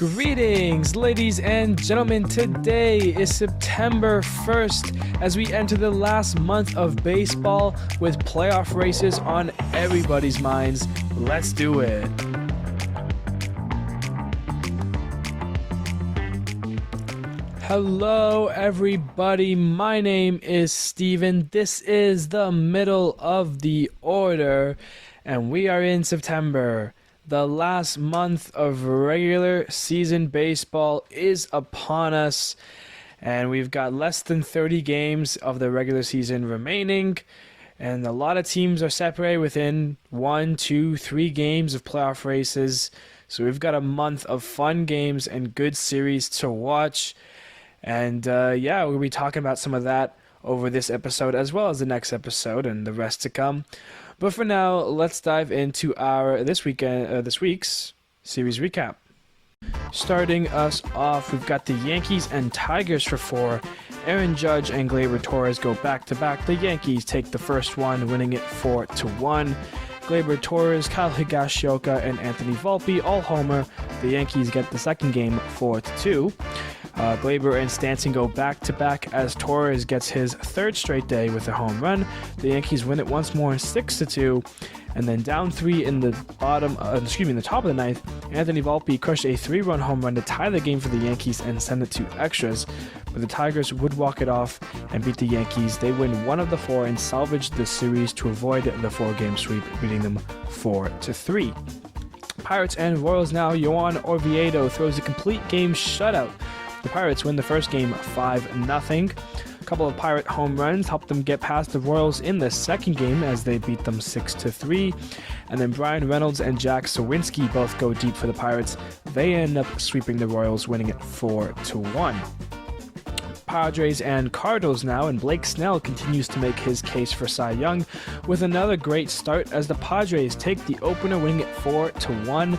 Greetings, ladies and gentlemen. Today is September 1st as we enter the last month of baseball with playoff races on everybody's minds. Let's do it. Hello, everybody. My name is Steven. This is the middle of the order, and we are in September. The last month of regular season baseball is upon us, and we've got less than 30 games of the regular season remaining, and a lot of teams are separated within 1, 2, 3 games of playoff races. So we've got a month of fun games and good series to watch. And we'll be talking about some of that over this episode as well as the next episode and the rest to come. But for now, let's dive into our this week's series recap. Starting us off, we've got the Yankees and Tigers for 4. Aaron Judge and Gleyber Torres go back-to-back. The Yankees take the first one, winning it 4-1. Gleyber Torres, Kyle Higashioka, and Anthony Volpe all homer. The Yankees get the second game 4-2. Gleyber and Stanton go back-to-back as Torres gets his third straight day with a home run. The Yankees win it once more 6-2. And then down 3 in the top of the ninth, Anthony Volpe crushed a 3-run home run to tie the game for the Yankees and send it to extras. But the Tigers would walk it off and beat the Yankees. They win 1 of the 4 and salvage the series to avoid the 4-game sweep, beating them 4-3. Pirates and Royals now. Yohan Oviedo throws a complete game shutout. The Pirates win the first game 5-0. A couple of Pirate home runs helped them get past the Royals in the second game as they beat them 6-3. And then Brian Reynolds and Jack Sawinski both go deep for the Pirates. They end up sweeping the Royals, winning it 4-1. Padres and Cardinals now, and Blake Snell continues to make his case for Cy Young with another great start as the Padres take the opener, winning it 4-1.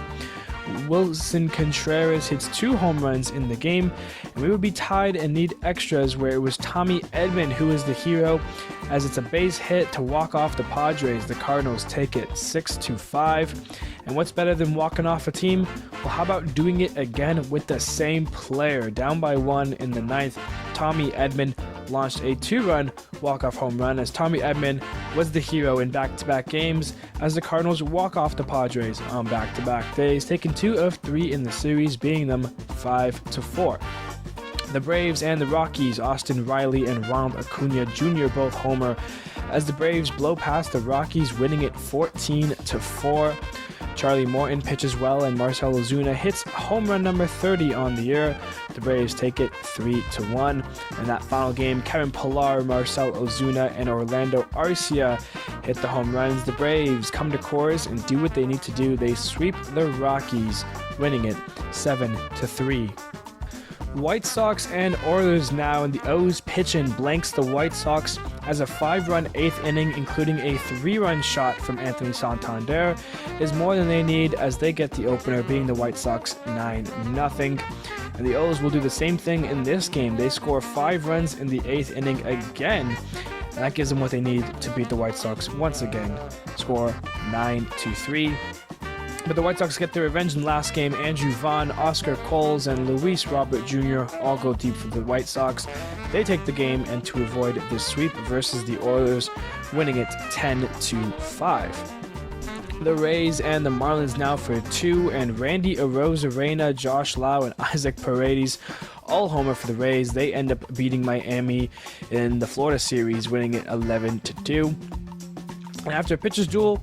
Wilson Contreras hits 2 home runs in the game, and we would be tied and need extras where it was Tommy Edman who is the hero as it's a base hit to walk off the Padres. The Cardinals take it 6-5. And what's better than walking off a team? Well, how about doing it again with the same player? Down by 1 in the ninth, Tommy Edman launched a 2-run walk-off home run as Tommy Edman was the hero in back-to-back games as the Cardinals walk off the Padres on back-to-back days, taking 2 of 3 in the series, beating them 5-4. The Braves and the Rockies, Austin Riley and Ronald Acuna Jr. both homer as the Braves blow past the Rockies, winning it 14-4. Charlie Morton pitches well and Marcell Ozuna hits home run number 30 on the year. The Braves take it 3-1. In that final game, Kevin Pillar, Marcell Ozuna, and Orlando Arcia hit the home runs. The Braves come to Coors and do what they need to do. They sweep the Rockies, winning it 7-3. White Sox and Oilers now, and the O's pitchin' blanks the White Sox as a 5-run 8th inning, including a 3-run shot from Anthony Santander, is more than they need as they get the opener, being the White Sox 9-0. And the O's will do the same thing in this game. They score 5 runs in the 8th inning again, and that gives them what they need to beat the White Sox once again. Score 9-3. But the White Sox get their revenge in the last game. Andrew Vaughn, Oscar Coles, and Luis Robert Jr. all go deep for the White Sox. They take the game and to avoid the sweep versus the Oilers, winning it 10-5. The Rays and the Marlins now for 2, and Randy Arozarena, Josh Lau, and Isaac Paredes all homer for the Rays. They end up beating Miami in the Florida series, winning it 11-2. And after a pitcher's duel,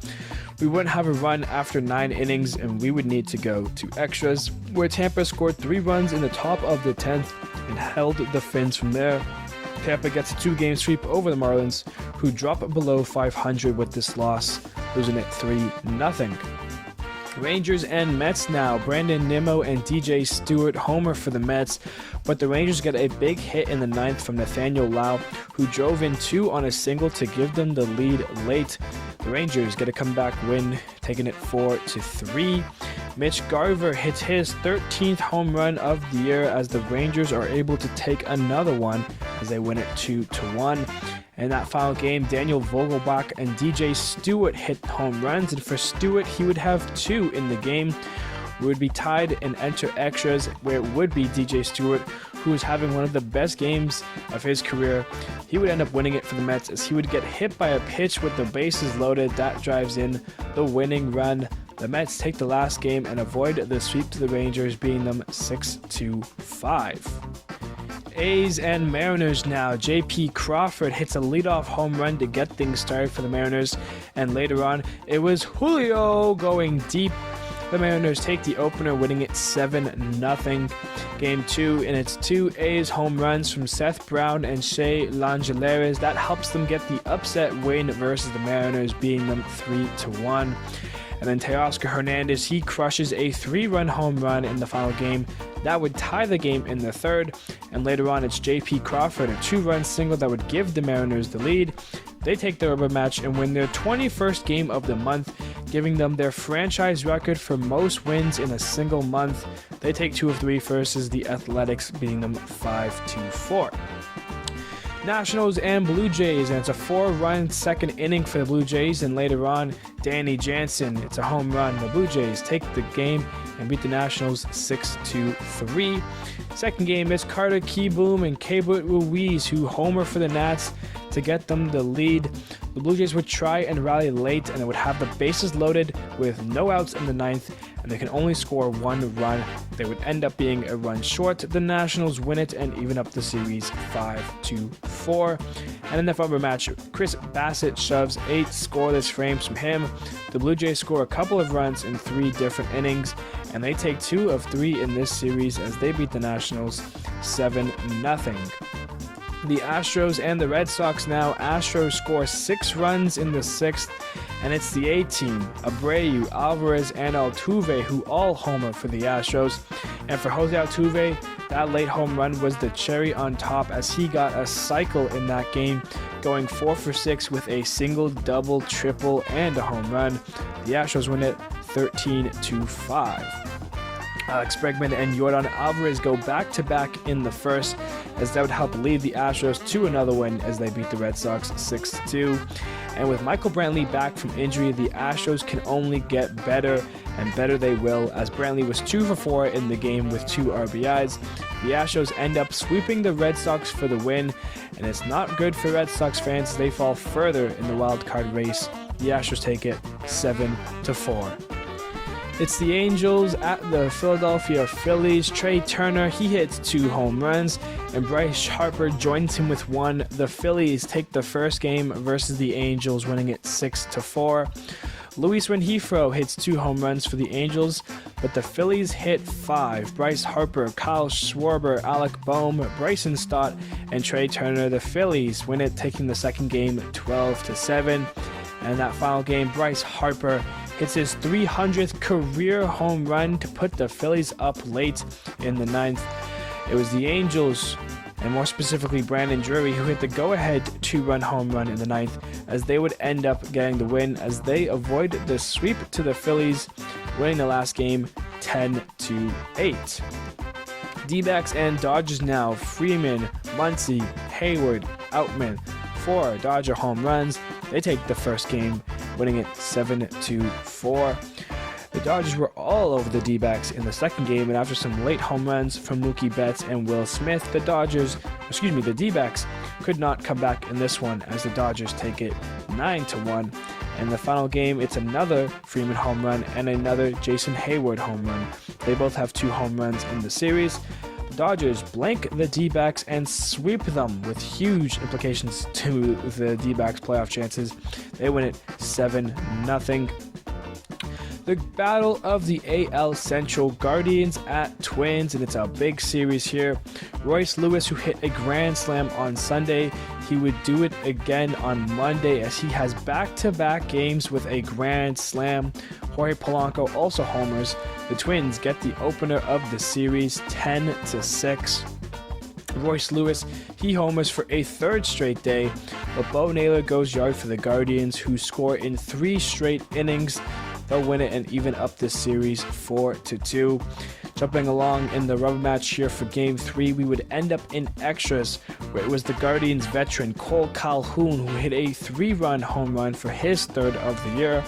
we wouldn't have a run after 9 innings, and we would need to go to extras, where Tampa scored 3 runs in the top of the 10th and held the Finns from there. Tampa gets a 2-game sweep over the Marlins, who drop below 500 with this loss, losing it 3-0. Rangers and Mets now. Brandon Nimmo and DJ Stewart homer for the Mets, but the Rangers get a big hit in the 9th from Nathaniel Lau, who drove in 2 on a single to give them the lead late. The Rangers get a comeback win, taking it 4-3. Mitch Garver hits his 13th home run of the year as the Rangers are able to take another one as they win it 2-1. In that final game, Daniel Vogelbach and DJ Stewart hit home runs, and for Stewart, he would have 2 in the game, We would be tied and enter extras, where it would be DJ Stewart, who is having one of the best games of his career. He would end up winning it for the Mets, as he would get hit by a pitch with the bases loaded. That drives in the winning run. The Mets take the last game and avoid the sweep to the Rangers, beating them 6-5. A's and Mariners now. J.P. Crawford hits a leadoff home run to get things started for the Mariners, and later on it was Julio going deep. The Mariners take the opener, winning it 7-0. Game 2, and it's 2 A's home runs from Seth Brown and Shea Langeliers. That helps them get the upset win versus the Mariners, beating them 3-1. And then Teoscar Hernandez, he crushes a 3-run home run in the final game. That would tie the game in the third. And later on, it's J.P. Crawford, a 2-run single that would give the Mariners the lead. They take the rubber match and win their 21st game of the month, giving them their franchise record for most wins in a single month. They take 2 of 3 versus the Athletics, beating them 5-4. Nationals and Blue Jays, and it's a 4-run second inning for the Blue Jays, and later on, Danny Jansen, it's a home run. The Blue Jays take the game and beat the Nationals 6-3. Second game is Carter Kieboom and Keibert Ruiz, who homer for the Nats to get them the lead. The Blue Jays would try and rally late, and they would have the bases loaded with no outs in the ninth, and they can only score 1 run. They would end up being a run short. The Nationals win it and even up the series 5-4. And in the rubber match, Chris Bassett shoves 8 scoreless frames from him. The Blue Jays score a couple of runs in 3 different innings, and they take 2 of 3 in this series as they beat the Nationals 7-0. The Astros and the Red Sox now. Astros score 6 runs in the 6th, and it's the A-team, Abreu, Alvarez, and Altuve, who all homer for the Astros. And for Jose Altuve, that late home run was the cherry on top, as he got a cycle in that game, going 4 for 6 with a single, double, triple, and a home run. The Astros win it 13-5. Alex Bregman and Yordan Alvarez go back-to-back in the first, as that would help lead the Astros to another win as they beat the Red Sox 6-2. And with Michael Brantley back from injury, the Astros can only get better, and better they will, as Brantley was 2 for 4 in the game with 2 RBIs. The Astros end up sweeping the Red Sox for the win, and it's not good for Red Sox fans as they fall further in the wild card race. The Astros take it 7-4. It's the Angels at the Philadelphia Phillies. Trey Turner, he hits 2 home runs, and Bryce Harper joins him with 1. The Phillies take the first game versus the Angels, winning it 6-4. Luis Rengifo hits 2 home runs for the Angels, but the Phillies hit 5. Bryce Harper, Kyle Schwarber, Alec Boehm, Bryson Stott, and Trey Turner. The Phillies win it, taking the second game 12-7. And in that final game, Bryce Harper hits his 300th career home run to put the Phillies up late in the 9th. It was the Angels, and more specifically Brandon Drury, who hit the go-ahead 2-run home run in the 9th, as they would end up getting the win as they avoid the sweep to the Phillies, winning the last game 10-8. D-backs and Dodgers now. Freeman, Muncy, Hayward, Outman, 4 Dodger home runs. They take the first game, winning it 7-4. The Dodgers were all over the D-backs in the second game, and after some late home runs from Mookie Betts and Will Smith, the D-backs could not come back in this one, as the Dodgers take it 9-1. In the final game, it's another Freeman home run and another Jason Hayward home run. They both have 2 home runs in the series. The Dodgers blank the D-backs and sweep them, with huge implications to the D-backs' playoff chances. They win it 7-0. The battle of the AL Central, Guardians at Twins, and it's a big series here. Royce Lewis, who hit a grand slam on Sunday, he would do it again on Monday, as he has back-to-back games with a grand slam. Jorge Polanco also homers. The Twins get the opener of the series 10-6. Royce Lewis, he homers for a 3rd straight day, but Bo Naylor goes yard for the Guardians, who score in 3 straight innings. They'll win it and even up this series 4-2. Jumping along in the rubber match here for Game 3, we would end up in extras, where it was the Guardians veteran Cole Calhoun who hit a 3-run home run for his 3rd of the year.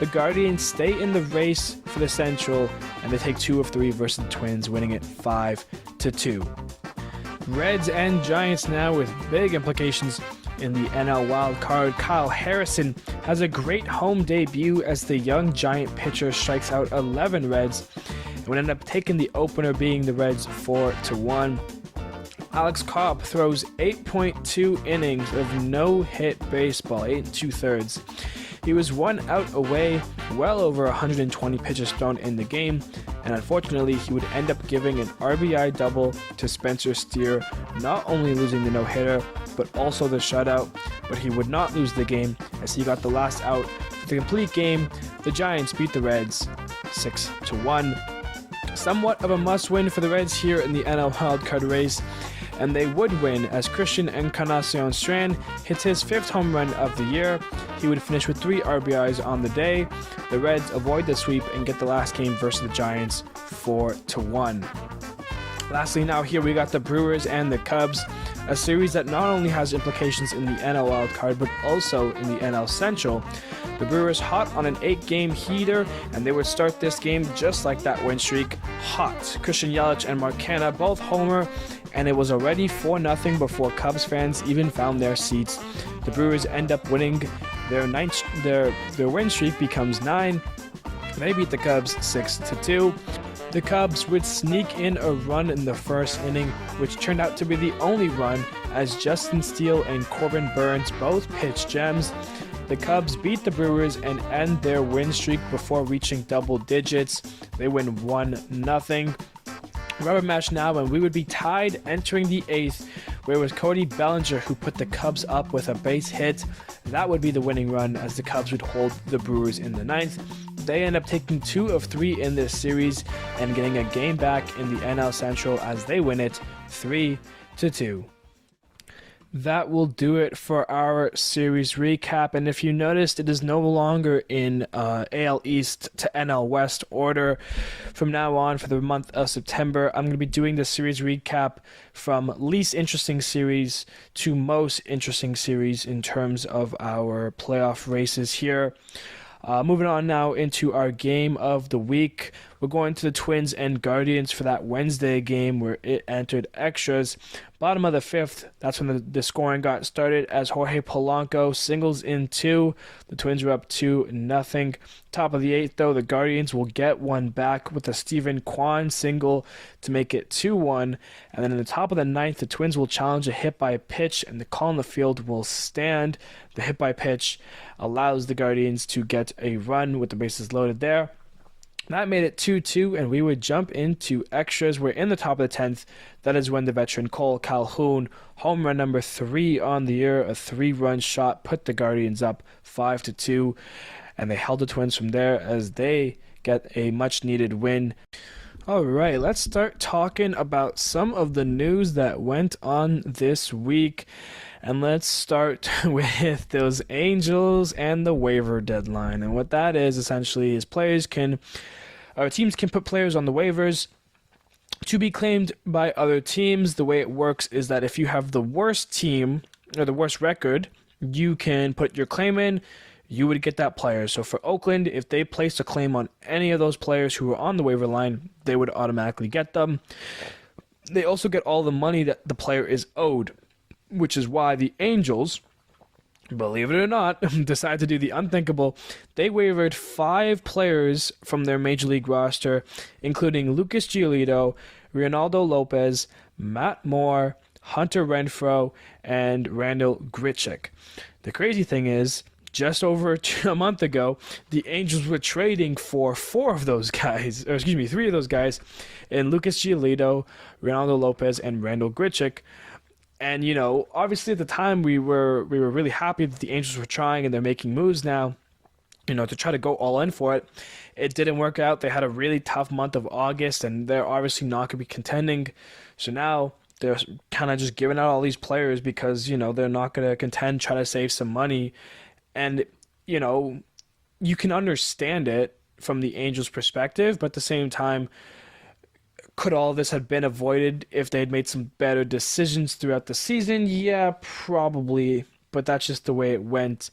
The Guardians stay in the race for the Central, and they take 2 of 3 versus the Twins, winning it 5-2. Reds and Giants now with big implications in the NL wild card. Kyle Harrison has a great home debut as the young Giant pitcher strikes out 11 Reds and would end up taking the opener, being the Reds 4-1. Alex Cobb throws 8.2 innings of no-hit baseball, 8 2/3. He was 1 out away, well over 120 pitches thrown in the game, and unfortunately he would end up giving an RBI double to Spencer Steer, not only losing the no-hitter, but also the shutout. But he would not lose the game as he got the last out. For the complete game, the Giants beat the Reds 6-1. Somewhat of a must-win for the Reds here in the NL wildcard race, and they would win as Christian Encarnacion Strand hits his 5th home run of the year. He would finish with 3 RBIs on the day. The Reds avoid the sweep and get the last game versus the Giants 4-1. Lastly, now here we got the Brewers and the Cubs, a series that not only has implications in the NL wildcard but also in the NL Central. The Brewers hot on an 8-game heater, and they would start this game just like that win streak, hot. Christian Yelich and Mark Canha both homer, and it was already 4-0 before Cubs fans even found their seats. The Brewers end up winning their win streak becomes 9. They beat the Cubs 6-2. The Cubs would sneak in a run in the first inning, which turned out to be the only run as Justin Steele and Corbin Burns both pitched gems. The Cubs beat the Brewers and end their win streak before reaching double digits. They win 1-0. Rubber match now, and we would be tied entering the 8th, where it was Cody Bellinger who put the Cubs up with a base hit. That would be the winning run as the Cubs would hold the Brewers in the 9th. They end up taking 2 of 3 in this series and getting a game back in the NL Central as they win it 3-2. That will do it for our series recap, and if you noticed, it is no longer in AL East to NL West order. From now on, for the month of September, I'm going to be doing the series recap from least interesting series to most interesting series in terms of our playoff races here. Moving on now into our game of the week. We're going to the Twins and Guardians for that Wednesday game where it entered extras. Bottom of the 5th, that's when the scoring got started as Jorge Polanco singles in 2. The Twins were up 2-0. Top of the 8th, though, the Guardians will get one back with a Steven Kwan single to make it 2-1. And then in the top of the 9th, the Twins will challenge a hit by pitch, and the call on the field will stand. The hit by pitch allows the Guardians to get a run with the bases loaded there. That made it 2-2, and we would jump into extras. We're in the top of the 10th. That is when the veteran Cole Calhoun, home run number 3 on the year, a 3-run shot, put the Guardians up 5-2, and they held the Twins from there as they get a much-needed win. All right, let's start talking about some of the news that went on this week. And let's start with those Angels and the waiver deadline. And what that is essentially is teams can put players on the waivers to be claimed by other teams. The way it works is that if you have the worst team or the worst record, you can put your claim in, you would get that player. So for Oakland, if they placed a claim on any of those players who were on the waiver line, they would automatically get them. They also get all the money that the player is owed, which is why the Angels, believe it or not, decided to do the unthinkable. They waived 5 players from their Major League roster, including Lucas Giolito, Ronaldo Lopez, Matt Moore, Hunter Renfroe, and Randall Grichuk. The crazy thing is, just over a month ago, the Angels were trading for 3 of those guys, in Lucas Giolito, Ronaldo Lopez, and Randall Grichuk. And, obviously at the time we were really happy that the Angels were trying and they're making moves now, to try to go all in for it. It didn't work out. They had a really tough month of August, and they're obviously not going to be contending. So now they're kind of just giving out all these players because, they're not going to contend, try to save some money. And, you can understand it from the Angels' perspective, but at the same time, could all of this have been avoided if they had made some better decisions throughout the season? Yeah, probably, but that's just the way it went.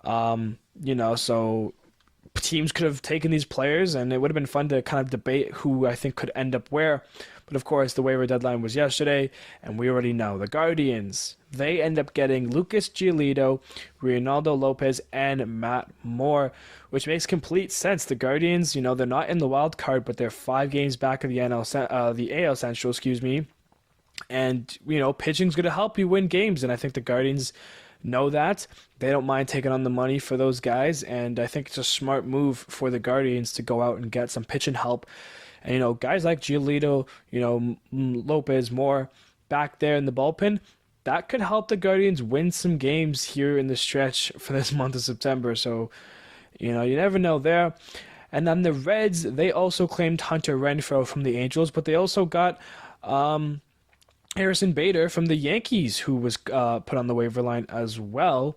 So teams could have taken these players, and it would have been fun to kind of debate who I think could end up where. But of course, the waiver deadline was yesterday, and we already know the Guardians. They end up getting Lucas Giolito, Ronaldo Lopez, and Matt Moore, which makes complete sense. The Guardians, they're not in the wild card, but they're 5 games back of the AL Central, excuse me. And pitching's going to help you win games, and I think the Guardians know that. They don't mind taking on the money for those guys, and I think it's a smart move for the Guardians to go out and get some pitching help. And guys like Giolito, Lopez, Moore back there in the bullpen, that could help the Guardians win some games here in the stretch for this month of September. So, you never know there. And then the Reds, they also claimed Hunter Renfroe from the Angels, but they also got Harrison Bader from the Yankees, who was put on the waiver line as well.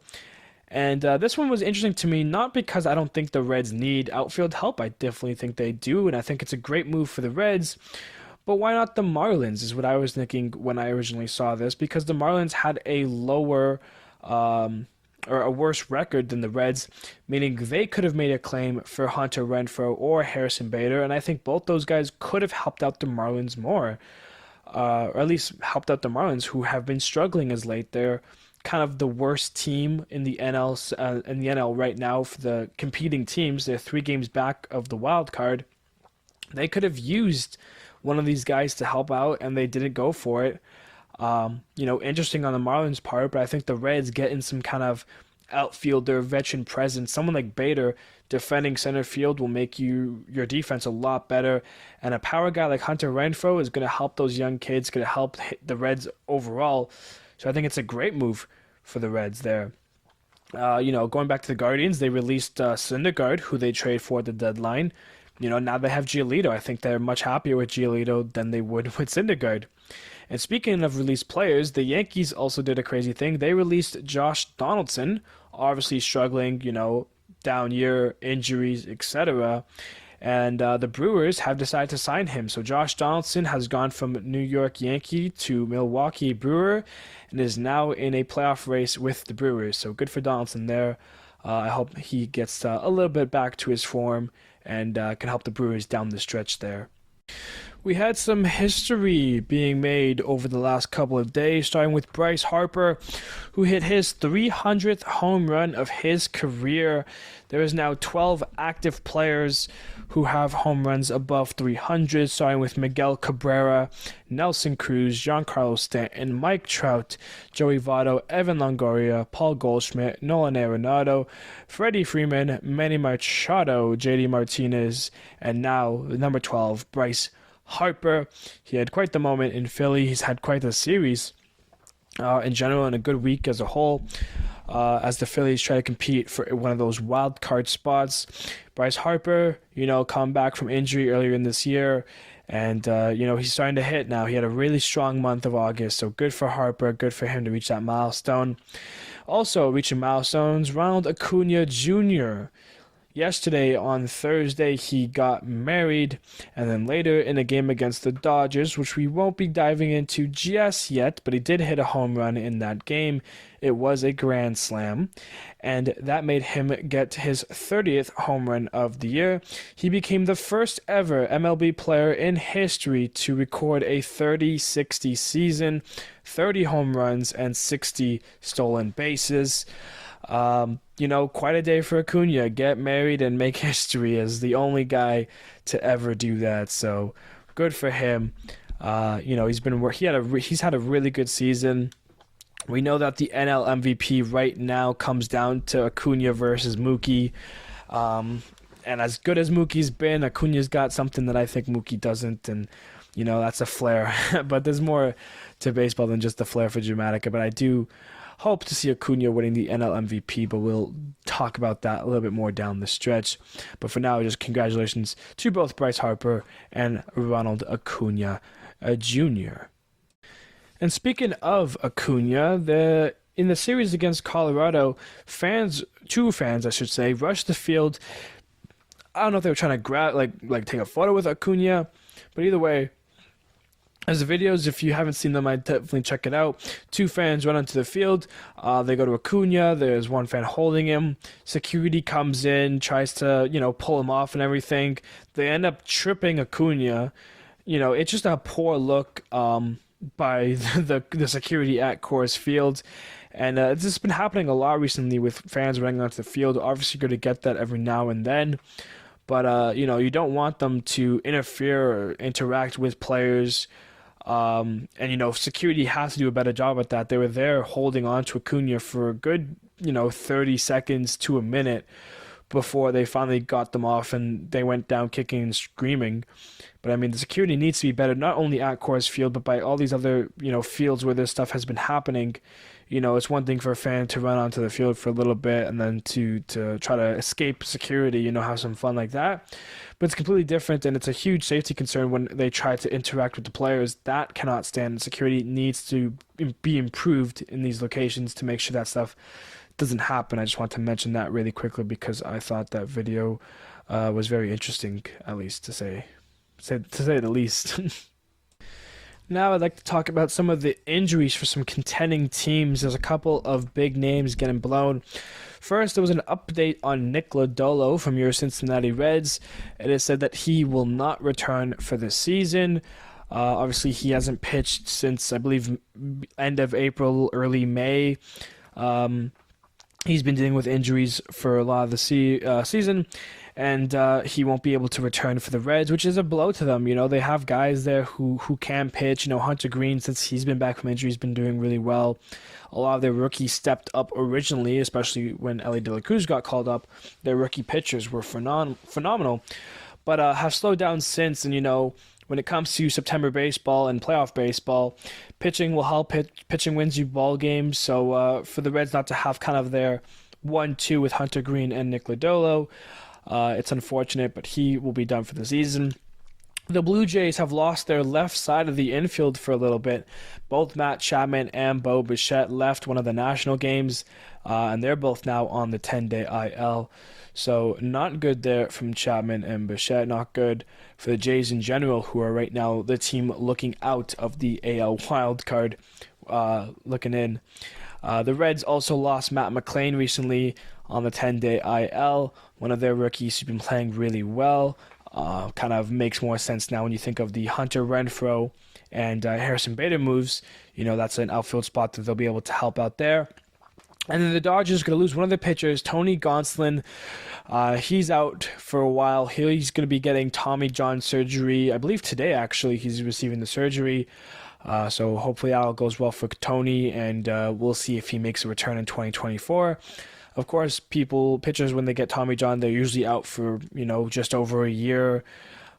And this one was interesting to me, not because I don't think the Reds need outfield help. I definitely think they do, and I think it's a great move for the Reds. But why not the Marlins is what I was thinking when I originally saw this, because the Marlins had a lower or a worse record than the Reds, meaning they could have made a claim for Hunter Renfroe or Harrison Bader, and I think both those guys could have helped out the Marlins more. Or at least helped out the Marlins, who have been struggling as late. They're kind of the worst team in the NL right now for the competing teams. They're 3 games back of the wild card. They could have used one of these guys to help out, and they didn't go for it. Interesting on the Marlins' part, but I think the Reds getting some kind of outfielder veteran presence, someone like Bader defending center field will make your defense a lot better, and a power guy like Hunter Renfroe is going to help those young kids, going to help the Reds overall. So I think it's a great move for the Reds there. Going back to the Guardians, they released Syndergaard, who they trade for at the deadline. Now they have Giolito. I think they're much happier with Giolito than they would with Syndergaard. And speaking of released players, the Yankees also did a crazy thing. They released Josh Donaldson, obviously struggling, down year, injuries, etc. And the Brewers have decided to sign him. So Josh Donaldson has gone from New York Yankee to Milwaukee Brewer and is now in a playoff race with the Brewers. So good for Donaldson there. I hope he gets a little bit back to his form and can help the Brewers down the stretch there. We had some history being made over the last couple of days, starting with Bryce Harper, who hit his 300th home run of his career. There is now 12 active players who have home runs above 300, starting with Miguel Cabrera, Nelson Cruz, Giancarlo Stanton, Mike Trout, Joey Votto, Evan Longoria, Paul Goldschmidt, Nolan Arenado, Freddie Freeman, Manny Machado, JD Martinez, and now number 12, Bryce Harper. He had quite the moment in Philly. He's had quite a series in general and a good week as a whole as the Phillies try to compete for one of those wild card spots. Bryce Harper, come back from injury earlier in this year, and he's starting to hit now. He had a really strong month of August, so good for Harper, good for him to reach that milestone. Also reaching milestones, Ronald Acuna Jr. Yesterday, on Thursday, he got married, and then later in a game against the Dodgers, which we won't be diving into just yet, but he did hit a home run in that game. It was a grand slam, and that made him get his 30th home run of the year. He became the first ever MLB player in history to record a 30-60 season, 30 home runs, and 60 stolen bases. Quite a day for Acuna. Get married and make history as the only guy to ever do that. So good for him. He's had a really good season. We know that the NL MVP right now comes down to Acuna versus Mookie. And as good as Mookie's been, Acuna's got something that I think Mookie doesn't, and that's a flair. But there's more to baseball than just the flair for Dramatica. But I do hope to see Acuna winning the NL MVP, but we'll talk about that a little bit more down the stretch. But for now, just congratulations to both Bryce Harper and Ronald Acuna Jr. And speaking of Acuna, in the series against Colorado, two fans, I should say, rushed the field. I don't know if they were trying to grab, take a photo with Acuna, but either way, As the videos, if you haven't seen them, I'd definitely check it out. Two fans run onto the field. They go to Acuna. There's one fan holding him. Security comes in, tries to, pull him off and everything. They end up tripping Acuna. It's just a poor look by the security at Coors Field. And it's just been happening a lot recently with fans running onto the field. Obviously, you're going to get that every now and then. But, you don't want them to interfere or interact with players. And security has to do a better job at that. They were there holding on to Acuna for a good, 30 seconds to a minute before they finally got them off and they went down kicking and screaming. But I mean, the security needs to be better, not only at Coors Field, but by all these other, fields where this stuff has been happening. It's one thing for a fan to run onto the field for a little bit and then to try to escape security, have some fun like that. But it's completely different, and it's a huge safety concern when they try to interact with the players. That cannot stand. Security needs to be improved in these locations to make sure that stuff doesn't happen. I just want to mention that really quickly because I thought that video was very interesting, at least to say the least. Now I'd like to talk about some of the injuries for some contending teams. There's a couple of big names getting blown. First, there was an update on Nick Lodolo from your Cincinnati Reds. It is said that he will not return for the season. Obviously, he hasn't pitched since, I believe, end of April, early May. He's been dealing with injuries for a lot of the season, and he won't be able to return for the Reds, which is a blow to them. They have guys there who can pitch. Hunter Green, since he's been back from injury, has been doing really well. A lot of their rookies stepped up originally, especially when Ellie De La Cruz got called up. Their rookie pitchers were phenomenal, but have slowed down since. And when it comes to September baseball and playoff baseball, pitching will help. Pitching wins you ball games. So for the Reds not to have kind of their 1-2 with Hunter Green and Nick Lodolo, it's unfortunate, but he will be done for the season. The Blue Jays have lost their left side of the infield for a little bit. Both Matt Chapman and Bo Bichette left one of the national games, and they're both now on the 10-day IL. So not good there from Chapman and Bichette. Not good for the Jays in general, who are right now the team looking out of the AL wildcard, looking in. The Reds also lost Matt McClain recently on the 10-day IL. One of their rookies who's been playing really well. Kind of makes more sense now when you think of the Hunter Renfroe and Harrison Bader moves. That's an outfield spot that they'll be able to help out there. And then the Dodgers are going to lose one of their pitchers, Tony Gonsolin. He's out for a while. He's going to be getting Tommy John surgery. I believe today, actually, he's receiving the surgery. So hopefully all goes well for Tony, and we'll see if he makes a return in 2024. Of course, pitchers, when they get Tommy John, they're usually out for, just over a year.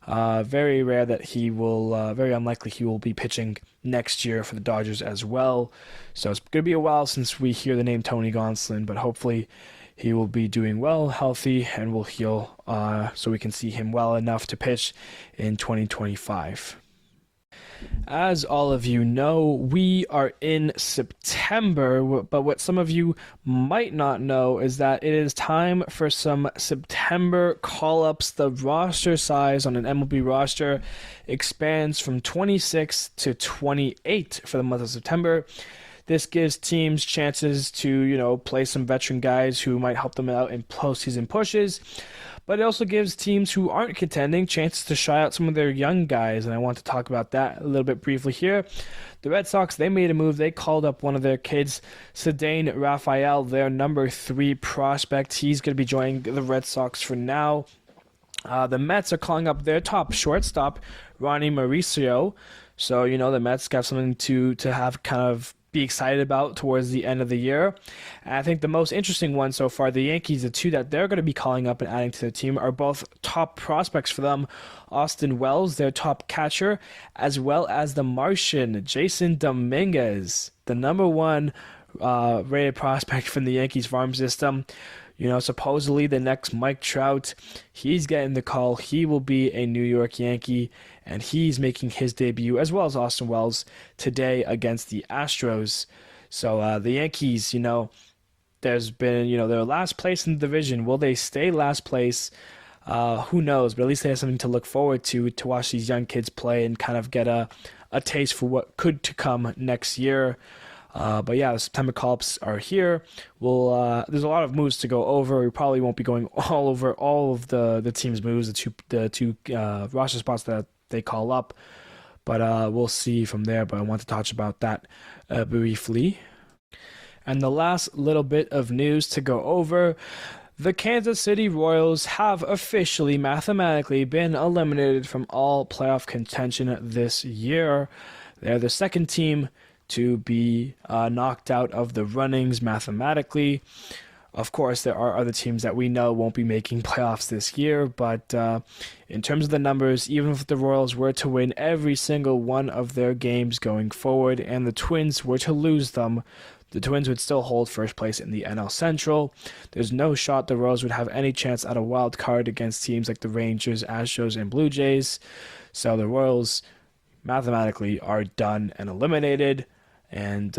Very rare that very unlikely he will be pitching next year for the Dodgers as well. So it's going to be a while since we hear the name Tony Gonsolin, but hopefully he will be doing well, healthy, and will heal so we can see him well enough to pitch in 2025. As all of you know, we are in September, but what some of you might not know is that it is time for some September call-ups. The roster size on an MLB roster expands from 26 to 28 for the month of September. This gives teams chances to, play some veteran guys who might help them out in postseason pushes. But it also gives teams who aren't contending chances to try out some of their young guys, and I want to talk about that a little bit briefly here. The Red Sox, they made a move. They called up one of their kids, Cedane Rafael, their number 3 prospect. He's going to be joining the Red Sox for now. The Mets are calling up their top shortstop, Ronnie Mauricio. So, the Mets got something to have kind of be excited about towards the end of the year. And I think the most interesting one so far, the Yankees, the two that they're going to be calling up and adding to their team are both top prospects for them. Austin Wells, their top catcher, as well as the Martian, Jason Dominguez, the number 1 rated prospect from the Yankees farm system. Supposedly the next Mike Trout, he's getting the call. He will be a New York Yankee, and he's making his debut, as well as Austin Wells, today against the Astros. So the Yankees, there's been, they're last place in the division. Will they stay last place? Who knows? But at least they have something to look forward to watch these young kids play and kind of get a a taste for what could to come next year. But yeah, the September call-ups are here. There's a lot of moves to go over. We probably won't be going all over all of the team's moves, the two roster spots that they call up. But we'll see from there. But I want to touch about that briefly. And the last little bit of news to go over. The Kansas City Royals have officially, mathematically, been eliminated from all playoff contention this year. They're the second team to be knocked out of the runnings mathematically. Of course, there are other teams that we know won't be making playoffs this year, but in terms of the numbers, even if the Royals were to win every single one of their games going forward and the Twins were to lose them, the Twins would still hold first place in the NL Central. There's no shot the Royals would have any chance at a wild card against teams like the Rangers, Astros, and Blue Jays. So the Royals mathematically are done and eliminated. And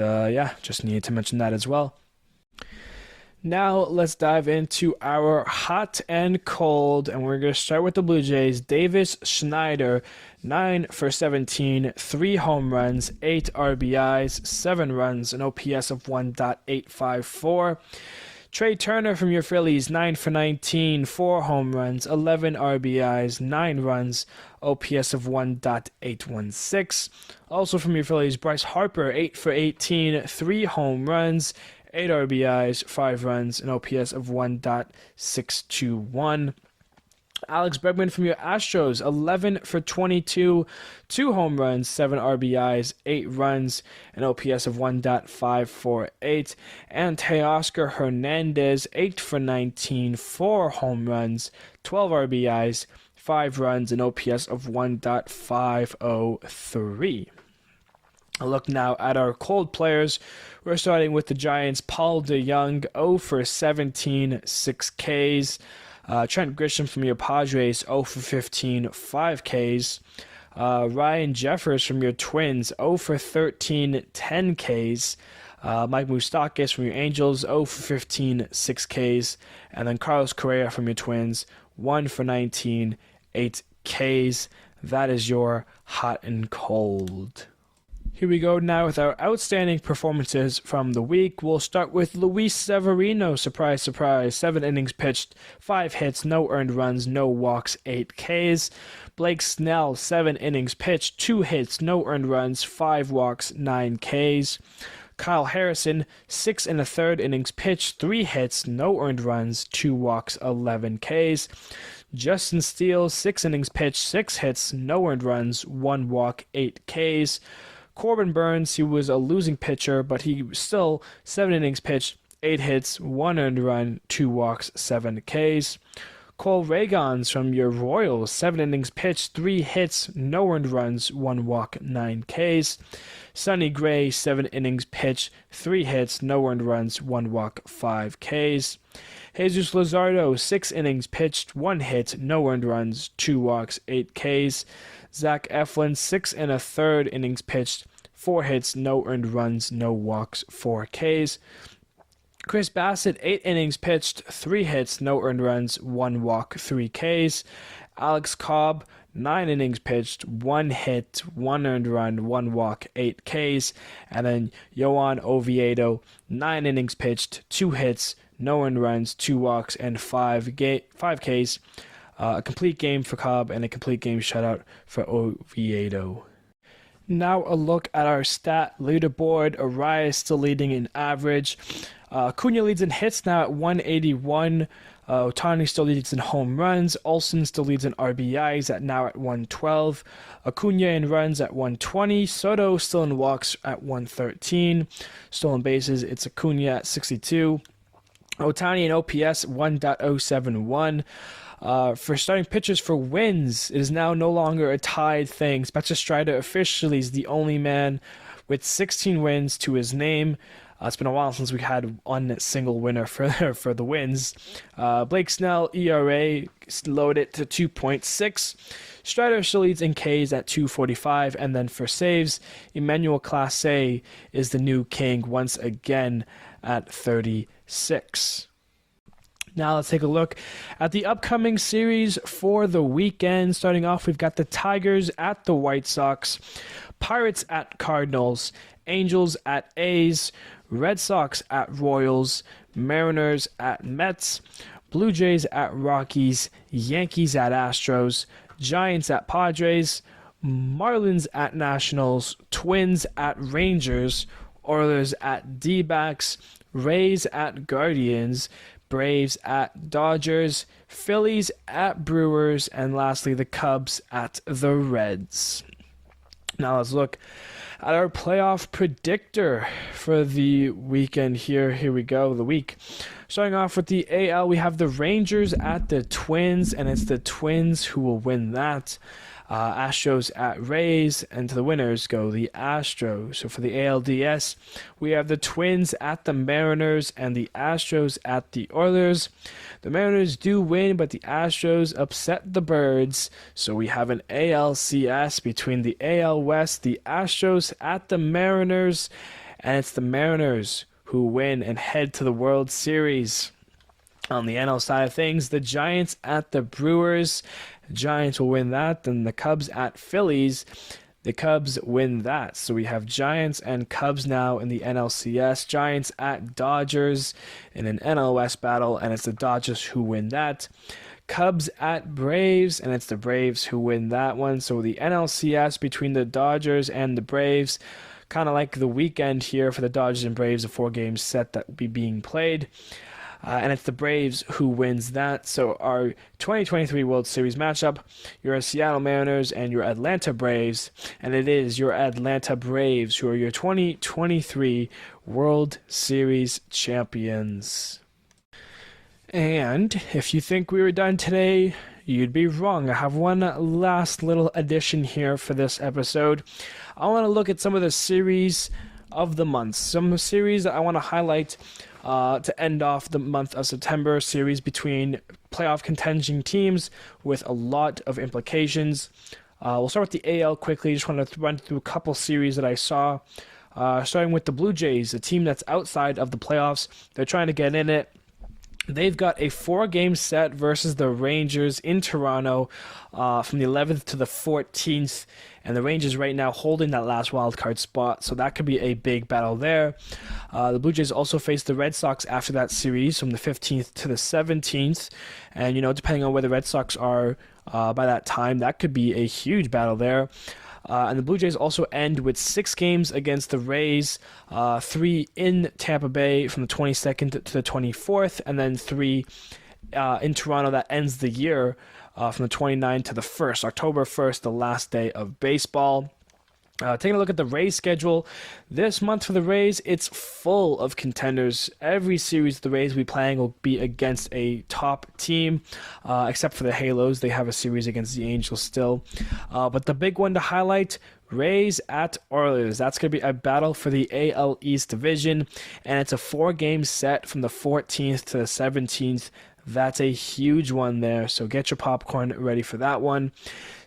just needed to mention that as well. Now let's dive into our hot and cold, and we're going to start with the Blue Jays. Davis Schneider, 9 for 17, 3 home runs, 8 RBIs, 7 runs, an OPS of 1.854. Trey Turner from your Phillies, 9 for 19, 4 home runs, 11 RBIs, 9 runs, OPS of 1.816. Also from your Phillies, Bryce Harper, 8 for 18, 3 home runs, 8 RBIs, 5 runs, an OPS of 1.621. Alex Bregman from your Astros, 11 for 22, 2 home runs, 7 RBIs, 8 runs, an OPS of 1.548. And Teoscar Hernandez, 8 for 19, 4 home runs, 12 RBIs, 5 runs, an OPS of 1.503. A look now at our cold players. We're starting with the Giants. Paul DeJong, 0 for 17, 6 Ks. Trent Grisham from your Padres, 0 for 15, 5 Ks. Ryan Jeffers from your Twins, 0 for 13, 10 Ks. Mike Moustakas from your Angels, 0 for 15, 6 Ks. And then Carlos Correa from your Twins, 1 for 19, 8 Ks. That is your hot and cold. Here we go now with our outstanding performances from the week. We'll start with Luis Severino. Surprise, surprise. 7 innings pitched, 5 hits, no earned runs, no walks, 8 Ks. Blake Snell, 7 innings pitched, 2 hits, no earned runs, 5 walks, 9 Ks. Kyle Harrison, 6 1/3 innings pitched, 3 hits, no earned runs, 2 walks, 11 Ks. Justin Steele, 6 innings pitched, 6 hits, no earned runs, 1 walk, 8 Ks. Corbin Burns, he was a losing pitcher, but he still 7 innings pitched, 8 hits, 1 earned run, 2 walks, 7 Ks. Cole Ragans from your Royals, 7 innings pitched, 3 hits, no earned runs, 1 walk, 9 Ks. Sonny Gray, 7 innings pitched, 3 hits, no earned runs, 1 walk, 5 Ks. Jesus Luzardo, 6 innings pitched, 1 hit, no earned runs, 2 walks, 8 Ks. Zach Eflin, 6 1/3 innings pitched, 4 hits, no earned runs, no walks, 4 Ks. Chris Bassett, 8 innings pitched, 3 hits, no earned runs, 1 walk, 3 Ks. Alex Cobb, 9 innings pitched, 1 hit, 1 earned run, 1 walk, 8 Ks. And then Yohan Oviedo, 9 innings pitched, 2 hits, no earned runs, 2 walks, and 5 Ks. A complete game for Cobb and a complete game shutout for Oviedo. Now a look at our stat leaderboard. Arias still leading in average. Acuna leads in hits now at 181. Ohtani still leads in home runs. Olsen still leads in RBIs now at 112. Acuna in runs at 120. Soto still in walks at 113. Stolen bases, it's Acuna at 62. Ohtani in OPS 1.071. For starting pitchers for wins, it is now no longer a tied thing. Spencer Strider officially is the only man with 16 wins to his name. It's been a while since we had one single winner for the wins. Blake Snell, ERA, lowered it to 2.6. Strider still leads in Ks at 245. And then for saves, Emmanuel Clase is the new king once again at 36. Now let's take a look at the upcoming series for the weekend. Starting off, we've got the Tigers at the White Sox. Pirates at Cardinals, Angels at A's, Red Sox at Royals, Mariners at Mets, Blue Jays at Rockies, Yankees at Astros, Giants at Padres, Marlins at Nationals, Twins at Rangers, Oilers at D-backs, Rays at Guardians, Braves at Dodgers, Phillies at Brewers, and lastly the Cubs at the Reds. Now let's look at our playoff predictor for the weekend here. Here we go, the week. Starting off with the AL, we have the Rangers at the Twins, and it's the Twins who will win that. Astros at Rays, and to the winners go the Astros. So for the ALDS, we have the Twins at the Mariners and the Astros at the Oilers. The Mariners do win, but the Astros upset the Birds. So we have an ALCS between the AL West, the Astros at the Mariners, and it's the Mariners who win and head to the World Series. On the NL side of things, the Giants at the Brewers. The Giants will win that. Then the Cubs at Phillies. The Cubs win that. So we have Giants and Cubs now in the NLCS. Giants at Dodgers in an NL West battle, and it's the Dodgers who win that. Cubs at Braves, and it's the Braves who win that one. So the NLCS between the Dodgers and the Braves, kind of like the weekend here for the Dodgers and Braves, a 4-game set that will be being played. And it's the Braves who wins that. So our 2023 World Series matchup, your Seattle Mariners and your Atlanta Braves. And it is your Atlanta Braves who are your 2023 World Series champions. And if you think we were done today, you'd be wrong. I have one last little addition here for this episode. I want to look at some of the series of the month. Some series that I want to highlight to end off the month of September, series between playoff contending teams with a lot of implications. We'll start with the AL quickly. Just want to run through a couple series that I saw. Starting with the Blue Jays, a team that's outside of the playoffs. They're trying to get in it. They've got a 4-game set versus the Rangers in Toronto from the 11th to the 14th. And the Rangers right now holding that last wildcard spot. So that could be a big battle there. The Blue Jays also face the Red Sox after that series from the 15th to the 17th. And, depending on where the Red Sox are by that time, that could be a huge battle there. And the Blue Jays also end with 6 games against the Rays, 3 in Tampa Bay from the 22nd to the 24th, and then 3 in Toronto that ends the year from the 29th to the 1st, October 1st, the last day of baseball. Taking a look at the Rays schedule, this month for the Rays, it's full of contenders. Every series the Rays will be playing will be against a top team, except for the Halos. They have a series against the Angels still. But the big one to highlight, Rays at Oilers. That's going to be a battle for the AL East division, and it's a 4-game set from the 14th to the 17th. That's a huge one there, so get your popcorn ready for that one.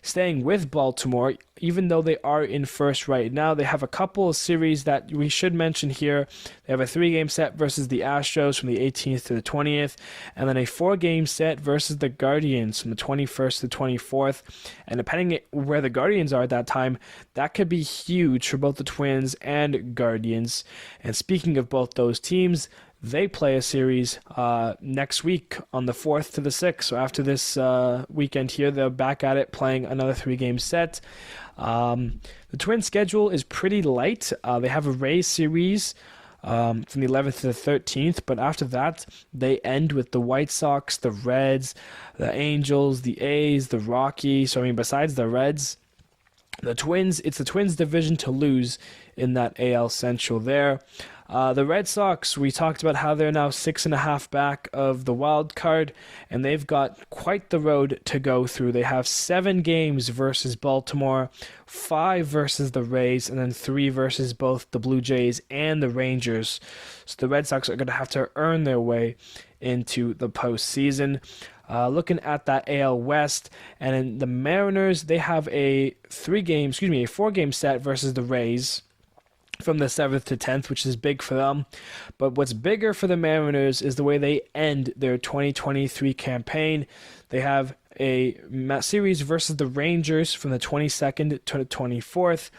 Staying with Baltimore, even though they are in first right now, they have a couple of series that we should mention here. They have a 3-game set versus the Astros from the 18th to the 20th, and then a 4-game set versus the Guardians from the 21st to the 24th. And depending where the Guardians are at that time, that could be huge for both the Twins and Guardians. And speaking of both those teams, they play a series next week on the 4th to the 6th. So after this weekend here, they're back at it playing another 3-game set. The Twins' schedule is pretty light. They have a Rays series from the 11th to the 13th, but after that, they end with the White Sox, the Reds, the Angels, the A's, the Rockies. So, besides the Reds, the Twins, it's the Twins' division to lose in that AL Central there. The Red Sox, we talked about how they're now 6.5 back of the wild card, and they've got quite the road to go through. They have 7 games versus Baltimore, 5 versus the Rays, and then 3 versus both the Blue Jays and the Rangers. So the Red Sox are going to have to earn their way into the postseason. Looking at that AL West, and in the Mariners, they have a 4-game set versus the Rays from the 7th to 10th, which is big for them. But what's bigger for the Mariners is the way they end their 2023 campaign. They have a series versus the Rangers from the 22nd to the 24th.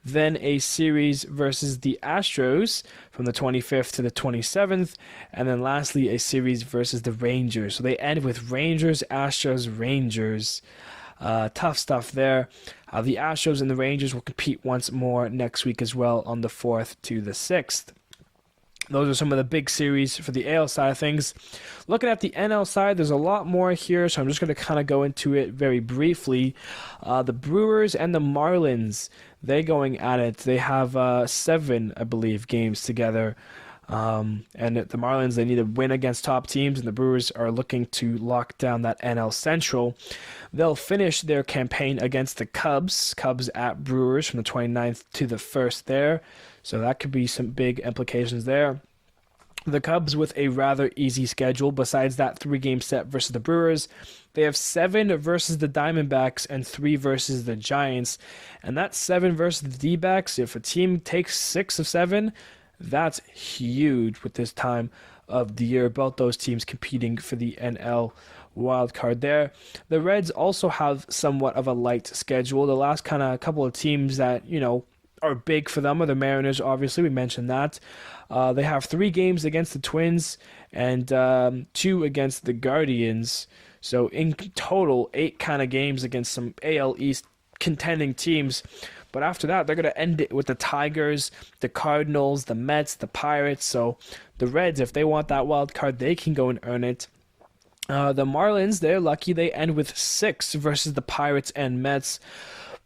then a series versus the Astros from the 25th to the 27th, and then lastly a series versus the Rangers. So they end with Rangers, Astros, Rangers. Tough stuff there. The Astros and the Rangers will compete once more next week as well on the 4th to the 6th. Those are some of the big series for the AL side of things. Looking at the NL side, there's a lot more here, so I'm just going to kind of go into it very briefly. The Brewers and the Marlins, they're going at it. They have 7, I believe, games together. And the Marlins, they need to win against top teams, and the Brewers are looking to lock down that NL Central. They'll finish their campaign against the Cubs at Brewers from the 29th to the 1st there. So that could be some big implications there. The Cubs with a rather easy schedule. Besides that 3-game set versus the Brewers, they have 7 versus the Diamondbacks and 3 versus the Giants. And that's 7 versus the D-backs. If a team takes 6 of 7, that's huge with this time of the year. Both those teams competing for the NL wild card there. The Reds also have somewhat of a light schedule. The last kind of couple of teams that, are big for them are the Mariners, obviously. We mentioned that. They have 3 games against the Twins and 2 against the Guardians. So in total, 8 kind of games against some AL East contending teams. But after that, they're going to end it with the Tigers, the Cardinals, the Mets, the Pirates. So the Reds, if they want that wild card, they can go and earn it. The Marlins, they're lucky. They end with 6 versus the Pirates and Mets.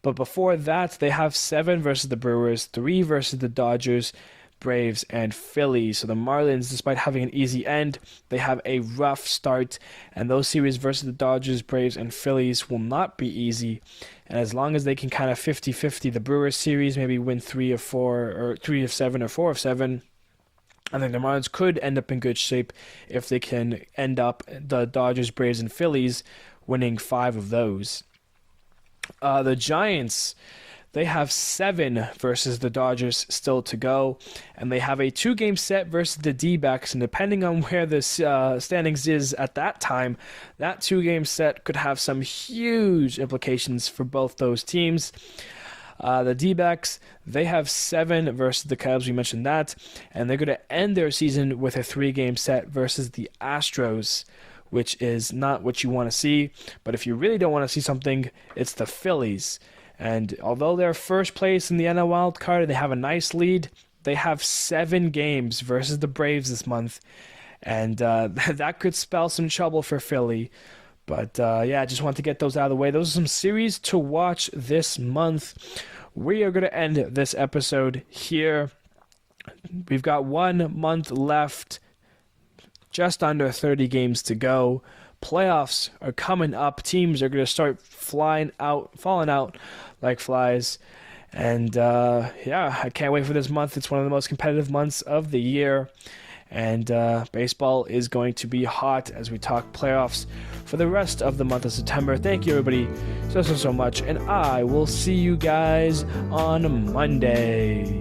But before that, they have 7 versus the Brewers, 3 versus the Dodgers, Braves, and Phillies. So the Marlins, despite having an easy end, they have a rough start. And those series versus the Dodgers, Braves, and Phillies will not be easy. And as long as they can kind of 50-50 the Brewers series, maybe win 3 of 4, or 3 of 7, or 4 of 7, I think the Marlins could end up in good shape if they can end up the Dodgers, Braves, and Phillies winning 5 of those. The Giants, they have 7 versus the Dodgers still to go, and they have a 2-game set versus the D-backs, and depending on where the standings is at that time, that 2-game set could have some huge implications for both those teams. The D-backs, they have 7 versus the Cubs, we mentioned that, and they're going to end their season with a 3-game set versus the Astros, which is not what you want to see. But if you really don't want to see something, it's the Phillies. And although they're first place in the NL wild card, they have a nice lead. They have 7 games versus the Braves this month, and that could spell some trouble for Philly. But I just want to get those out of the way. Those are some series to watch this month. We are going to end this episode here. We've got 1 month left. Just under 30 games to go. Playoffs are coming up. Teams are going to start falling out like flies. And I can't wait for this month. It's one of the most competitive months of the year. And baseball is going to be hot as we talk playoffs for the rest of the month of September. Thank you, everybody, so much. And I will see you guys on Monday.